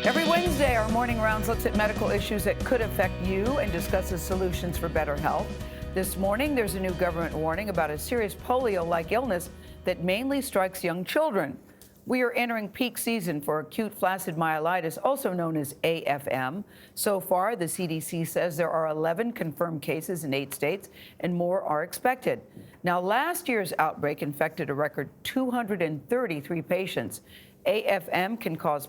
Every Wednesday, our morning rounds looks at medical issues that could affect you and discusses solutions for better health. This morning, there's a new government warning about a serious polio-like illness that mainly strikes young children. We are entering peak season for acute flaccid myelitis, also known as AFM. So far, the CDC says there are 11 confirmed cases in 8 states, and more are expected. Now, last year's outbreak infected a record 233 patients. AFM can cause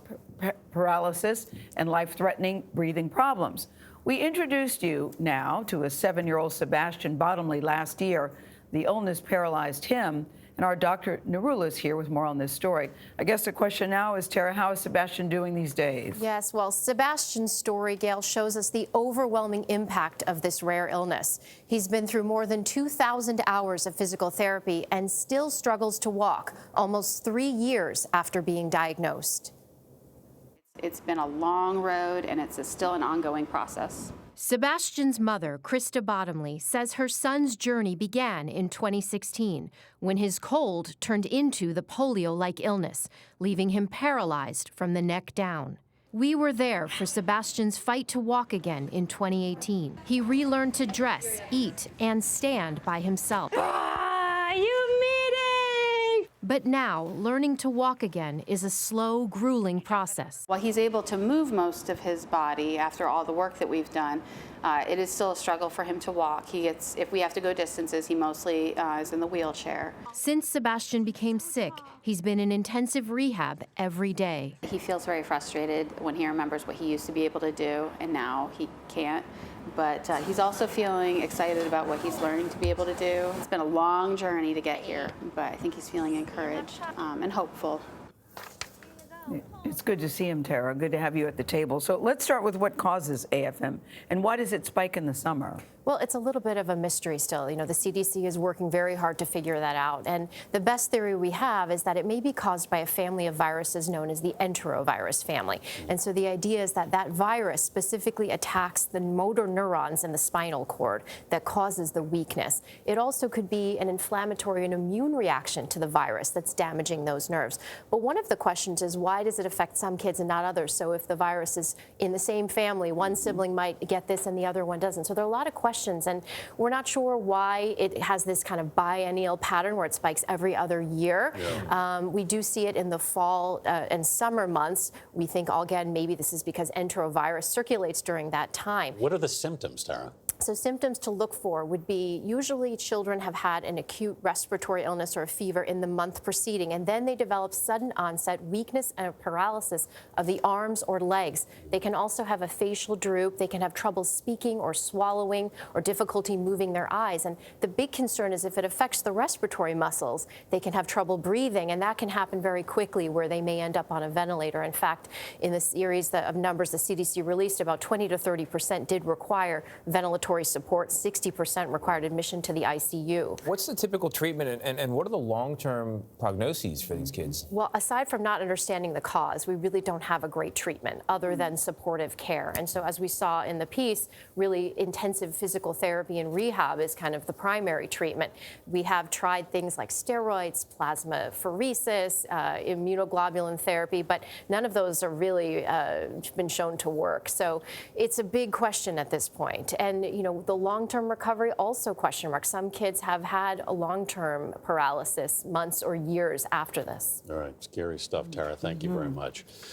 paralysis and life-threatening breathing problems. We introduced you now to a 7-year-old Sebastian Bottomley last year. The illness paralyzed him, and our Dr. Narula is here with more on this story. I guess the question now is, Tara, how is Sebastian doing these days? Yes, well, Sebastian's story, Gayle, shows us the overwhelming impact of this rare illness. He's been through more than 2,000 hours of physical therapy and still struggles to walk, almost 3 years after being diagnosed. It's been a long road, and it's still an ongoing process. Sebastian's mother, Krista Bottomley, says her son's journey began in 2016 when his cold turned into the polio-like illness, leaving him paralyzed from the neck down. We were there for Sebastian's fight to walk again in 2018. He relearned to dress, eat, and stand by himself. But now, learning to walk again is a slow, grueling process. While he's able to move most of his body after all the work that we've done, it is still a struggle for him to walk. If we have to go distances, he mostly is in the wheelchair. Since Sebastian became sick, he's been in intensive rehab every day. He feels very frustrated when he remembers what he used to be able to do, and now he can't. But he's also feeling excited about what he's learning to be able to do. It's been a long journey to get here, but I think he's feeling encouraged and hopeful. It's good to see him, Tara. Good to have you at the table. So let's start with what causes AFM, and why does it spike in the summer? Well, it's a little bit of a mystery still. You know, the CDC is working very hard to figure that out. And the best theory we have is that it may be caused by a family of viruses known as the enterovirus family. And so the idea is that that virus specifically attacks the motor neurons in the spinal cord that causes the weakness. It also could be an inflammatory and immune reaction to the virus that's damaging those nerves. But one of the questions is, why does it affect some kids and not others? So if the virus is in the same family, one sibling might get this and the other one doesn't. So there are a lot of questions. And we're not sure why it has this kind of biennial pattern where it spikes every other year. Yeah. We do see it in the fall and summer months. We think, again, maybe this is because enterovirus circulates during that time. What are the symptoms, Tara? So symptoms to look for would be, usually children have had an acute respiratory illness or a fever in the month preceding, and then they develop sudden onset weakness and paralysis of the arms or legs. They can also have a facial droop. They can have trouble speaking or swallowing or difficulty moving their eyes. And the big concern is if it affects the respiratory muscles, they can have trouble breathing, and that can happen very quickly where they may end up on a ventilator. In fact, in the series of numbers the CDC released, about 20 to 30% did require ventilatory support, 60% required admission to the ICU. What's the typical treatment, and what are the long-term prognoses for these kids? Well, aside from not understanding the cause, we really don't have a great treatment other than supportive care. And so as we saw in the piece, really intensive physical therapy and rehab is kind of the primary treatment. We have tried things like steroids, plasmapheresis, immunoglobulin therapy, but none of those are really been shown to work. So it's a big question at this point. And you know, the long-term recovery, also question mark. Some kids have had a long-term paralysis months or years after this. All right, scary stuff, Tara. Thank you very much.